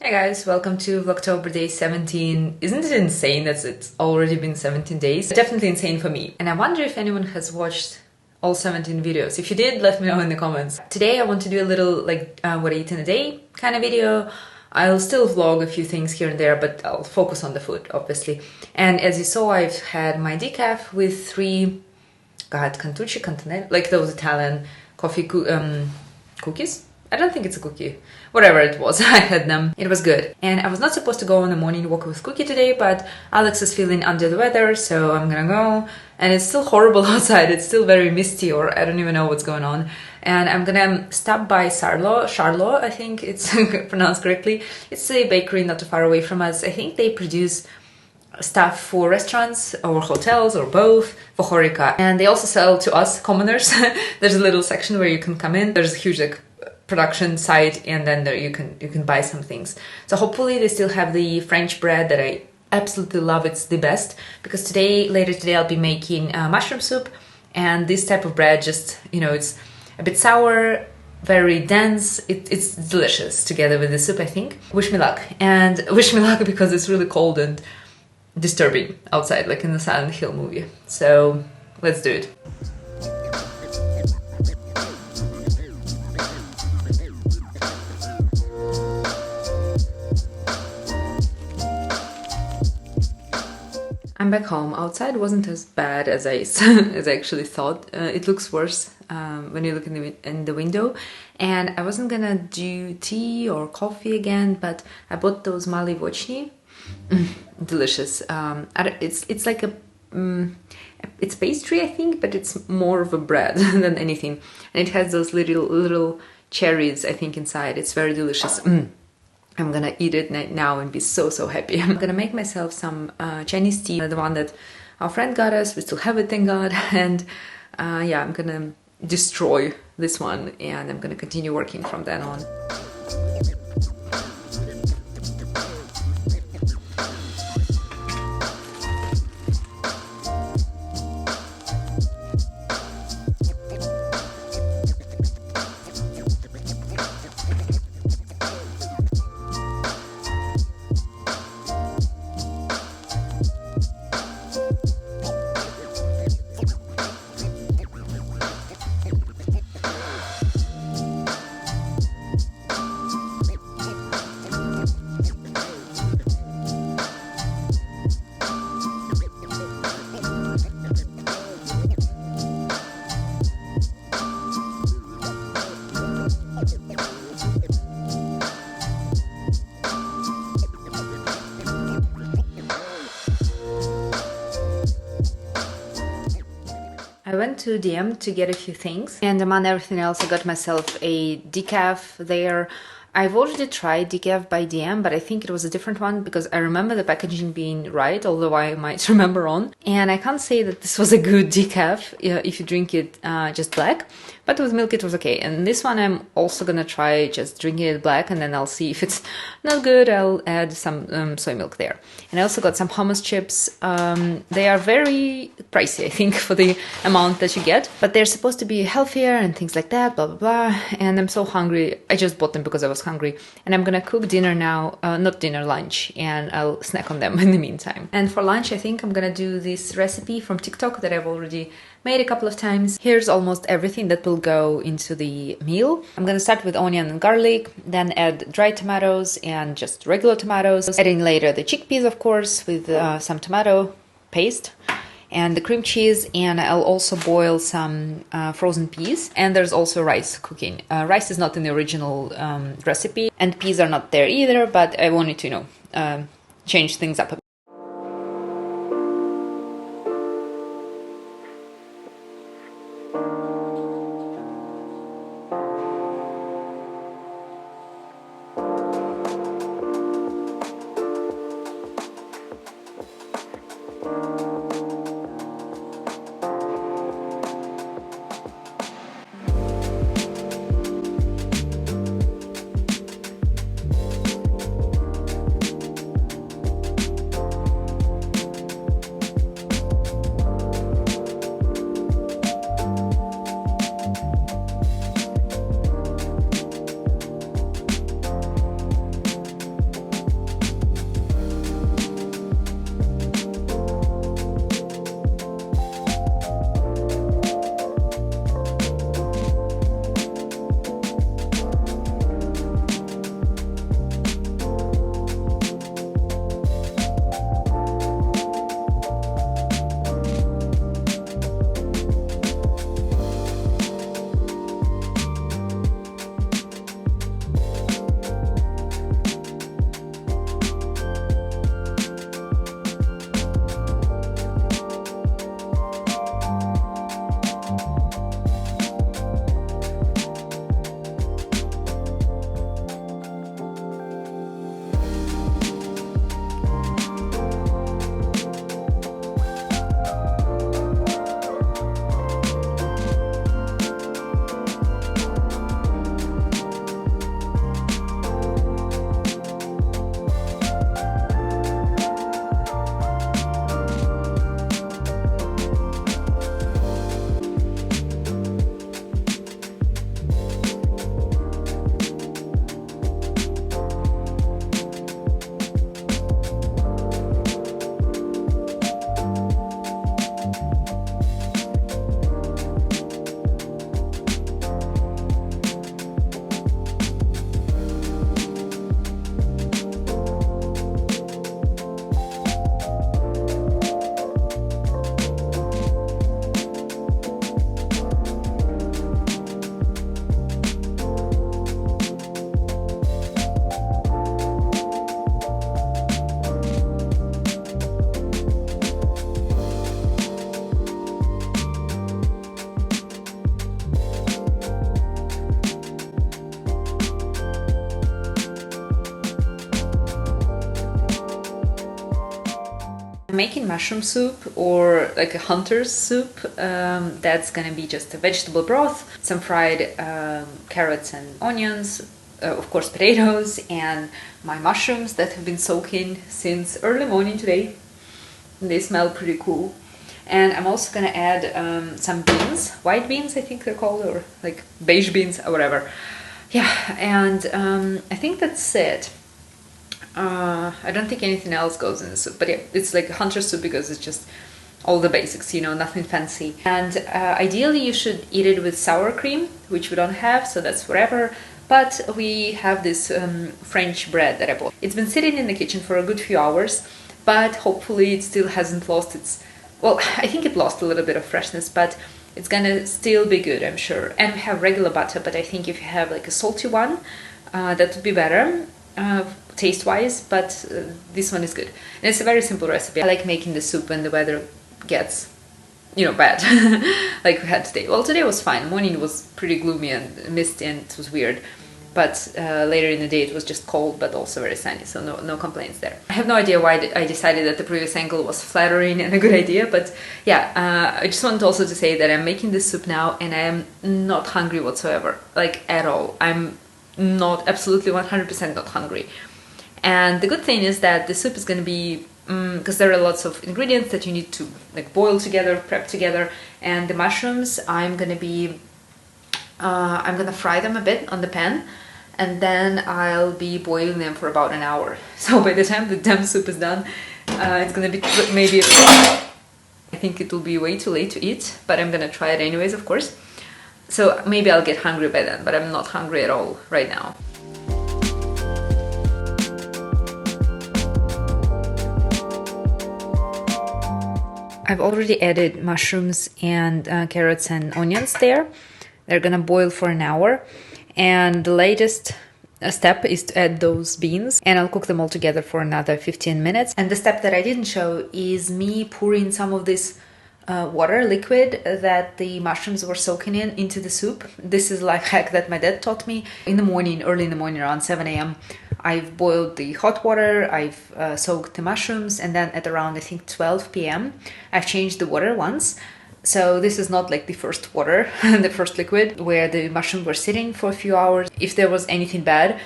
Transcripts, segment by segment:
Hi guys, welcome to Vlogtober day 17. Isn't it insane that it's already been 17 days? Definitely insane for me. And I wonder if anyone has watched all 17 videos. If you did, let me know in the comments. Today I want to do a little what I eat in a day kind of video. I'll still vlog a few things here and there, but I'll focus on the food, obviously. And as you saw, I've had my decaf with three, cantucci, cantonelle, like those Italian coffee cookies. I don't think it's a cookie. Whatever it was, I had them. It was good. And I was not supposed to go on a morning walk with Cookie today, but Alex is feeling under the weather, so I'm gonna go. And it's still horrible outside. It's still very misty, or I don't even know what's going on. And I'm gonna stop by Charlot, I think it's pronounced correctly. It's a bakery not too far away from us. I think they produce stuff for restaurants or hotels or both for Horeca. And they also sell to us commoners. There's a little section where you can come in. There's a huge production site, and then there you can buy some things. So hopefully they still have the French bread that I absolutely love. It's the best, because later today I'll be making mushroom soup, and this type of bread, just, you know, it's a bit sour, very dense. It's delicious together with the soup, I think. Wish me luck, and wish me luck because it's really cold and disturbing outside, like in the Silent Hill movie. So let's do it. I'm back home. Outside wasn't as bad as I actually thought. It looks worse when you look in the window. And I wasn't gonna do tea or coffee again, but I bought those malivochny. Delicious. It's like it's pastry, I think, but it's more of a bread than anything. And it has those little cherries, I think, inside. It's very delicious. I'm gonna eat it now and be so happy. I'm gonna make myself some Chinese tea, the one that our friend got us. We still have it, thank God. And yeah, I'm gonna destroy this one, and I'm gonna continue working from then on. I went to DM to get a few things, and among everything else I got myself a decaf there. I've already tried decaf by DM, but I think it was a different one because I remember the packaging being right, although I might remember wrong. And I can't say that this was a good decaf if you drink it just black, but with milk it was okay. And this one I'm also gonna try just drinking it black, and then I'll see if it's not good, I'll add some soy milk there. And I also got some hummus chips. They are very pricey, I think, for the amount that you get, but they're supposed to be healthier and things like that, blah blah blah. And I'm so hungry. I just bought them because I was hungry, and I'm gonna cook dinner now, not dinner, lunch, and I'll snack on them in the meantime. And for lunch I think I'm gonna do this recipe from TikTok that I've already made a couple of times. Here's almost everything that will go into the meal. I'm gonna start with onion and garlic, then add dried tomatoes and just regular tomatoes, adding later the chickpeas, of course, with some tomato paste and the cream cheese, and I'll also boil some frozen peas. And there's also rice cooking. Rice is not in the original recipe, and peas are not there either, but I wanted to, you know, change things up a bit. making mushroom soup, or like a hunter's soup. That's gonna be just a vegetable broth, some fried carrots and onions, of course potatoes, and my mushrooms that have been soaking since early morning today. They smell pretty cool. And I'm also gonna add some beans, white beans I think they're called, or like beige beans or whatever. Yeah, and I think that's it. I don't think anything else goes in the soup, but yeah, it's like a hunter soup because it's just all the basics, you know, nothing fancy. And ideally you should eat it with sour cream, which we don't have, so that's whatever. But we have this French bread that I bought. It's been sitting in the kitchen for a good few hours, but hopefully it still hasn't lost its, well, I think it lost a little bit of freshness, but it's gonna still be good, I'm sure. And we have regular butter, but I think if you have like a salty one, that would be better. Taste-wise, but this one is good. And it's a very simple recipe. I like making the soup when the weather gets, you know, bad. Like we had today. Well, today was fine. Morning was pretty gloomy and misty and it was weird. But later in the day it was just cold, but also very sunny, so no complaints there. I have no idea why I decided that the previous angle was flattering and a good idea, but yeah, I just want also to say that I'm making this soup now and I am not hungry whatsoever, like at all. I'm not, absolutely 100% not hungry. And the good thing is that the soup is going to be, because there are lots of ingredients that you need to like boil together, prep together, and the mushrooms I'm going to fry them a bit on the pan, and then I'll be boiling them for about an hour. So by the time the damn soup is done, it's going to be maybe, I think it will be way too late to eat, but I'm going to try it anyways, of course. So maybe I'll get hungry by then, but I'm not hungry at all right now. I've already added mushrooms and carrots and onions there. They're gonna boil for an hour. And the latest step is to add those beans, and I'll cook them all together for another 15 minutes. And the step that I didn't show is me pouring some of this water liquid that the mushrooms were soaking into the soup. This is like a hack that my dad taught me. In the morning, early in the morning, around 7 a.m. I've boiled the hot water, I've soaked the mushrooms, and then at around I think 12 p.m. I've changed the water once. So this is not like the first water, the first liquid, where the mushrooms were sitting for a few hours. If there was anything bad,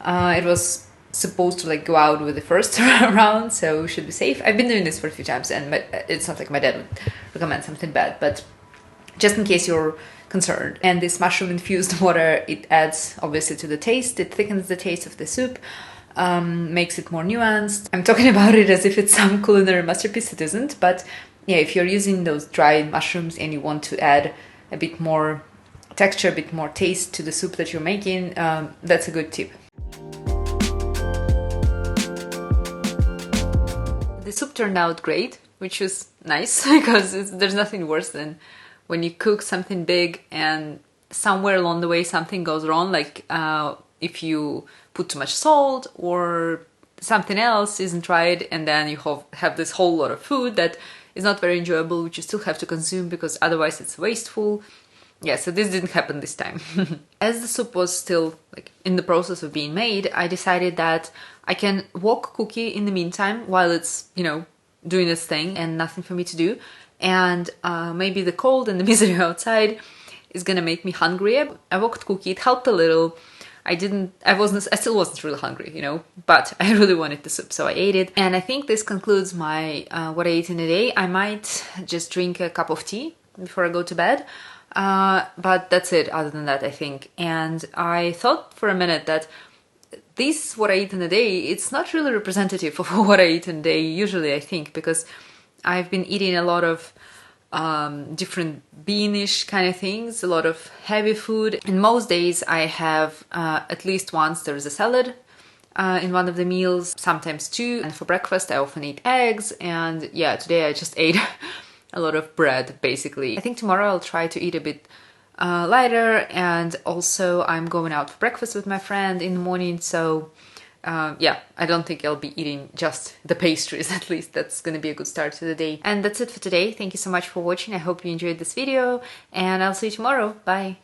it was supposed to like go out with the first round, so we should be safe. I've been doing this for a few times, and it's not like my dad would recommend something bad, but just in case you're concerned. And this mushroom infused water, it adds obviously to the taste, it thickens the taste of the soup, makes it more nuanced. I'm talking about it as if it's some culinary masterpiece, it isn't, but yeah, if you're using those dried mushrooms and you want to add a bit more texture, a bit more taste to the soup that you're making, that's a good tip. The soup turned out great, which was nice because there's nothing worse than when you cook something big and somewhere along the way something goes wrong, like if you put too much salt or something else isn't right, and then you have this whole lot of food that is not very enjoyable, which you still have to consume because otherwise it's wasteful. Yeah, so this didn't happen this time. As the soup was still like in the process of being made, I decided that I can wok Cookie in the meantime while it's, you know, doing its thing and nothing for me to do. And maybe the cold and the misery outside is gonna make me hungry. I woked Cookie, it helped a little. I still wasn't really hungry, you know, but I really wanted the soup, so I ate it. And I think this concludes my what I ate in a day. I might just drink a cup of tea before I go to bed, but that's it other than that, I think. And I thought for a minute that this, what I eat in a day, it's not really representative of what I eat in a day usually, I think, because I've been eating a lot of different beanish kind of things, a lot of heavy food. And most days I have at least once there is a salad in one of the meals, sometimes two. And for breakfast I often eat eggs, and yeah, today I just ate a lot of bread basically. I think tomorrow I'll try to eat a bit lighter, and also I'm going out for breakfast with my friend in the morning, so yeah, I don't think I'll be eating just the pastries, at least that's gonna be a good start to the day. And that's it for today. Thank you so much for watching. I hope you enjoyed this video, and I'll see you tomorrow. Bye!